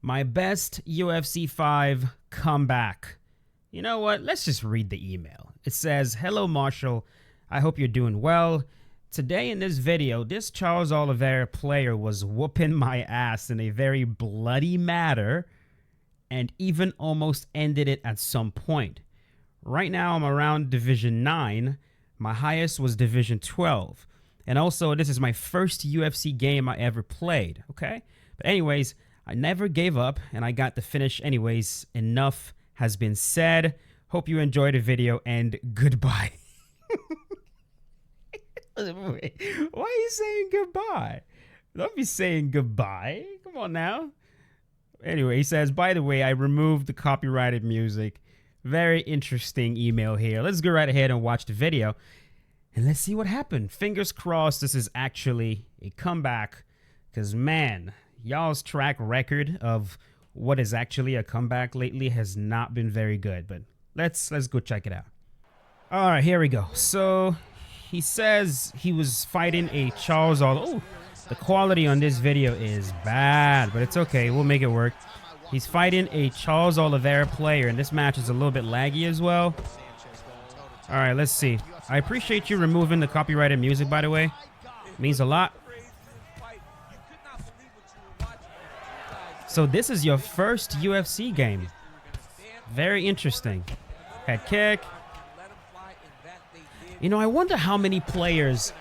My best UFC 5 comeback. You know what? Let's just read the email. It says, "Hello, Marshall. I hope you're doing well. Today in this video, this Charles Oliveira player was whooping my ass in a very bloody manner and even almost ended it at some point. Right now, I'm around Division 9. My highest was Division 12. And also, this is my first UFC game I ever played, okay? But anyways, I never gave up, and I got the finish anyways. Enough has been said. Hope you enjoyed the video, and goodbye." Wait, why are you saying goodbye? Don't be saying goodbye. Come on now. Anyway, he says, "By the way, I removed the copyrighted music." Very interesting email here. Let's go right ahead and watch the video, and let's see what happened. Fingers crossed this is actually a comeback, because, man, y'all's track record of what is actually a comeback lately has not been very good. But let's go check it out. All right, here we go. So he says he was fighting a Charles Oliveira. Oh, the quality on this video is bad, but it's okay. We'll make it work. He's fighting a Charles Oliveira player, and this match is a little bit laggy as well. All right, let's see. I appreciate you removing the copyrighted music, by the way. It means a lot. So this is your first UFC game. Very interesting. Head kick. You know, I wonder how many players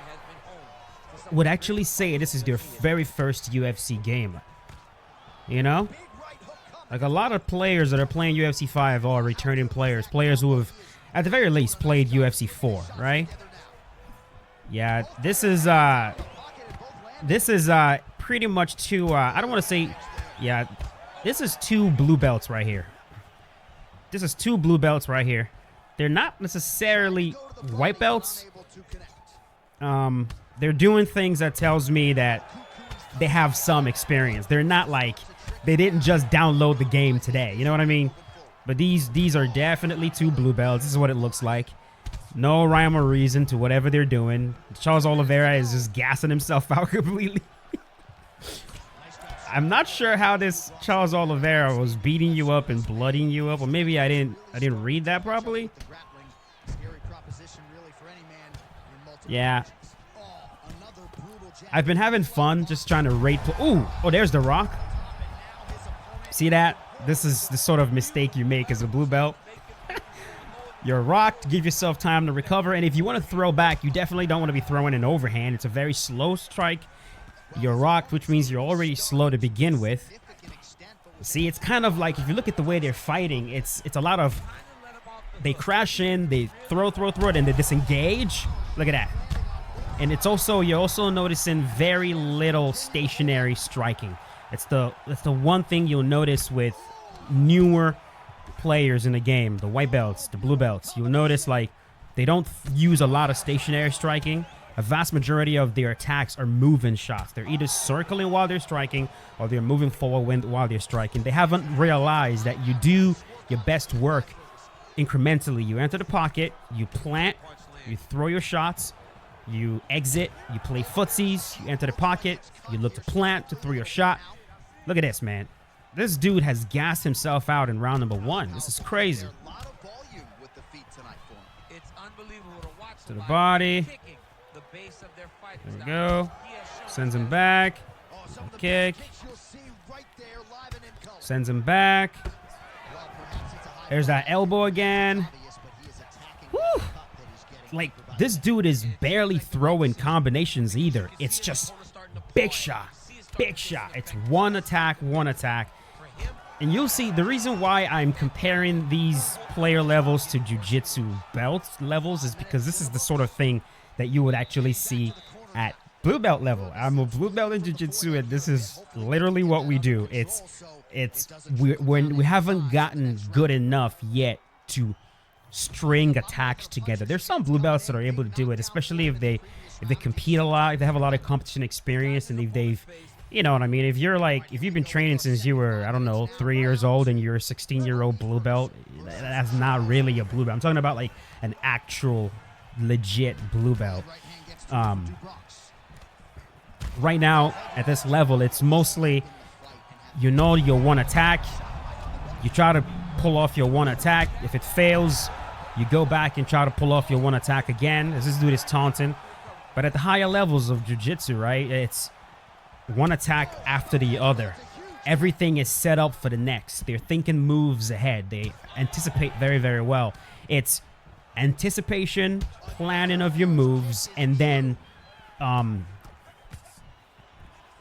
would actually say this is their very first UFC game. You know? Like, a lot of players that are playing UFC 5 are returning players. Players who have, at the very least, played UFC 4, right? Yeah, this is pretty much two, I don't want to say... Yeah, this is two blue belts right here. This is two blue belts right here. They're not necessarily white belts. They're doing things that tells me that they have some experience. They're not like, they didn't just download the game today. You know what I mean? But these are definitely two blue belts. This is what it looks like. No rhyme or reason to whatever they're doing. Charles Oliveira is just gassing himself out completely. I'm not sure how this Charles Oliveira was beating you up and blooding you up, or maybe I didn't read that properly. Yeah. I've been having fun just trying to rate. Ooh, oh, there's The Rock. See that? This is the sort of mistake you make as a blue belt. You're rocked, give yourself time to recover, and if you want to throw back, you definitely don't want to be throwing an overhand. It's a very slow strike. You're rocked, which means you're already slow to begin with. See, it's kind of like, if you look at the way they're fighting, it's a lot of, they crash in, they throw, and they disengage. Look at that. And it's also, you're also noticing very little stationary striking. That's the one thing you'll notice with newer players in the game, the white belts, the blue belts. You'll notice, like, they don't use a lot of stationary striking. A vast majority of their attacks are moving shots. They're either circling while they're striking or they're moving forward while they're striking. They haven't realized that you do your best work incrementally. You enter the pocket, you plant, you throw your shots, you exit, you play footsies, you enter the pocket, you look to plant, to throw your shot. Look at this, man. This dude has gassed himself out in round number 1. This is crazy. To the body. There we go. Sends him back. Kick. Sends him back. There's that elbow again. Whew. Like, this dude is barely throwing combinations either. It's just big shot. Big shot. It's one attack, one attack. And you'll see the reason why I'm comparing these player levels to jiu-jitsu belt levels is because this is the sort of thing that you would actually see at blue belt level. I'm a blue belt in jiu-jitsu, and this is literally what we do. We haven't gotten good enough yet to string attacks together. There's some blue belts that are able to do it, especially if they compete a lot, if they have a lot of competition experience, and if they've, you know what I mean, if you've been training since you were, I don't know, 3 years old and you're a 16-year-old blue belt, that's not really a blue belt. I'm talking about like an actual legit blue belt. Right now at this level, it's mostly You know your one attack. You try to pull off your one attack. If it fails, you go back and try to pull off your one attack again. As this dude is taunting. But at the higher levels of jiu-jitsu, right, it's one attack after the other. Everything is set up for the next. They're thinking moves ahead. They anticipate very, very well. It's anticipation, planning of your moves, and then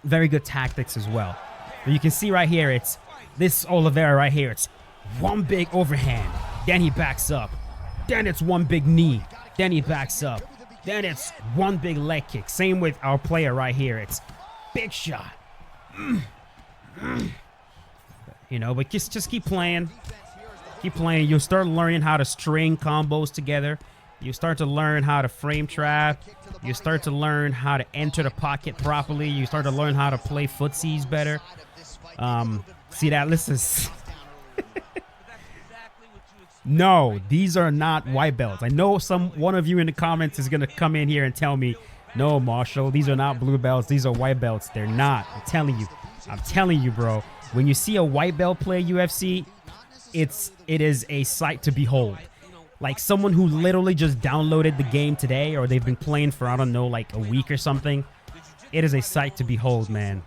very good tactics as well. But you can see right here, it's this Oliveira right here. It's one big overhand. Then he backs up. Then it's one big knee. Then he backs up. Then it's one big leg kick. Same with our player right here. It's big shot. You know, but just keep playing. Keep playing. You'll start learning how to string combos together. You start to learn how to frame trap. You start to learn how to enter the pocket properly. You start to learn how to play footsies better. See that? Listen. No, these are not white belts. I know one of you in the comments is going to come in here and tell me, no, Marshall, these are not blue belts. These are white belts. They're not. I'm telling you. I'm telling you, bro. When you see a white belt play UFC, it is a sight to behold. Like someone who literally just downloaded the game today, or they've been playing for, I don't know, like a week or something. It is a sight to behold, man.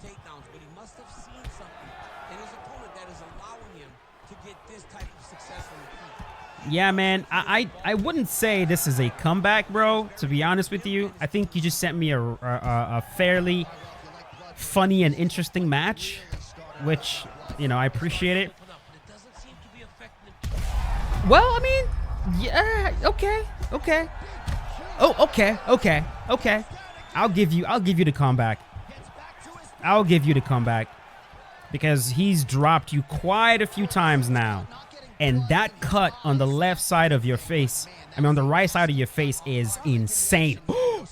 Yeah, man, I wouldn't say this is a comeback, bro, to be honest with you. I think you just sent me a fairly funny and interesting match, which, you know, I appreciate it. Well, I mean, yeah, okay. Oh, okay. I'll give you the comeback. I'll give you the comeback because he's dropped you quite a few times now. And that cut on the left side of your face, I mean, on the right side of your face is insane.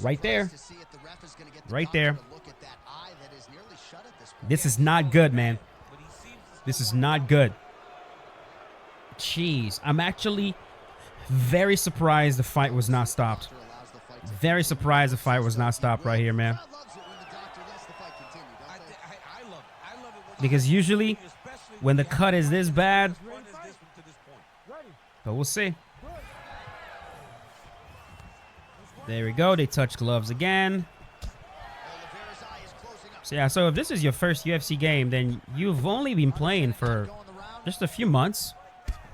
Right there. Right there. This is not good, man. This is not good. Jeez. I'm actually very surprised the fight was not stopped. Very surprised the fight was not stopped right here, man. Because usually when the cut is this bad, but we'll see. There we go. They touch gloves again. So yeah, so if this is your first UFC game, then you've only been playing for just a few months.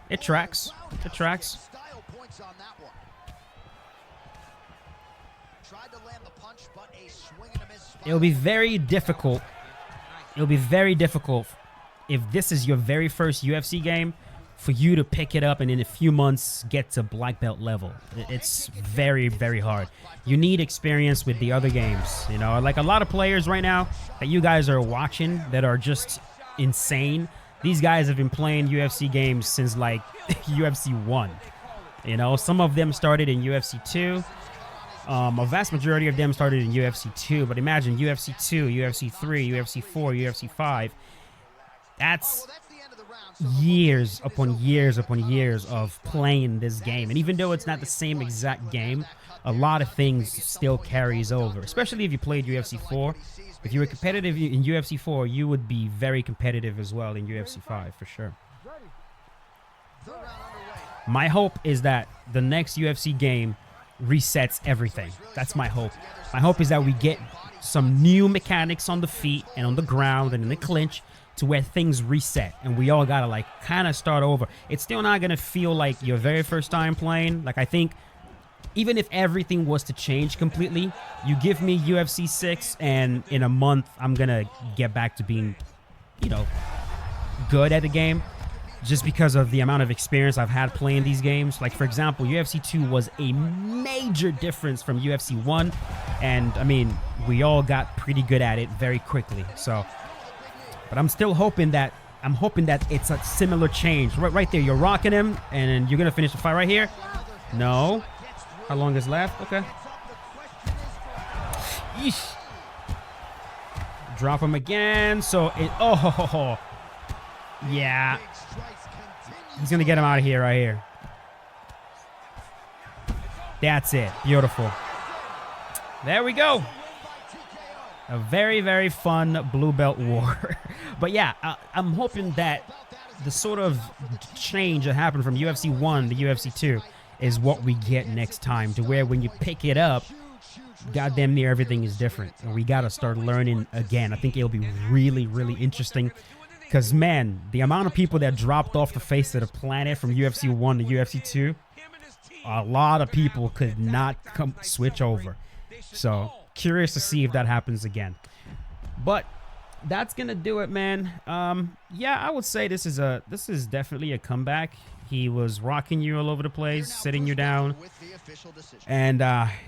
It tracks. It tracks. It'll be very difficult. It'll be very difficult if this is your very first UFC game for you to pick it up and in a few months get to black belt level. It's very, very hard. You need experience with the other games. You know, like a lot of players right now that you guys are watching that are just insane. These guys have been playing UFC games since like UFC 1. You know, some of them started in UFC 2. A vast majority of them started in UFC 2. But imagine UFC 2, UFC 3, UFC 4, UFC 5. That's years upon years upon years of playing this game. And even though it's not the same exact game, a lot of things still carries over, especially if you played UFC 4. If you were competitive in UFC 4, you would be very competitive as well in UFC 5 for sure. My hope is that the next UFC game resets everything. That's my hope. My hope is that we get some new mechanics on the feet and on the ground and in the clinch to where things reset and we all gotta like kind of start over. It's still not gonna feel like your very first time playing. Like I think even if everything was to change completely, you give me UFC 6 and in a month I'm gonna get back to being, you know, good at the game just because of the amount of experience I've had playing these games. Like for example, UFC 2 was a major difference from UFC 1 and I mean we all got pretty good at it very quickly. So but I'm still hoping that it's a similar change. Right there, you're rocking him, and you're gonna finish the fight right here. No, how long is left? Okay. Yeesh. Drop him again. So it. Oh, yeah. He's gonna get him out of here right here. That's it. Beautiful. There we go. A very, very fun blue belt war. But yeah, I'm hoping that the sort of change that happened from UFC 1 to UFC 2 is what we get next time, to where when you pick it up, goddamn near everything is different. And we got to start learning again. I think it'll be really, really interesting. Because, man, the amount of people that dropped off the face of the planet from UFC 1 to UFC 2, a lot of people could not switch over. So, curious to see if that happens again. But that's going to do it, man. Yeah, I would say this is definitely a comeback. He was rocking you all over the place, sitting you down, and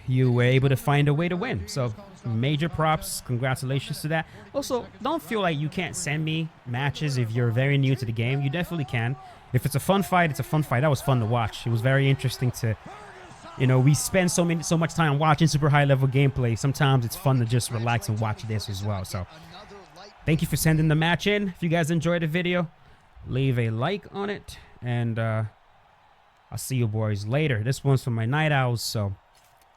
you were able to find a way to win. So major props, congratulations to that. Also, don't feel like you can't send me matches if you're very new to the game. You definitely can. If it's a fun fight, it's a fun fight. That was fun to watch. It was very interesting to, you know, we spend so much time watching super high level gameplay. Sometimes it's fun to just relax and watch this as well. So thank you for sending the match in. If you guys enjoyed the video, leave a like on it. And I'll see you boys later. This one's for my night owls, so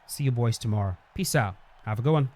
see you boys tomorrow. Peace out. Have a good one.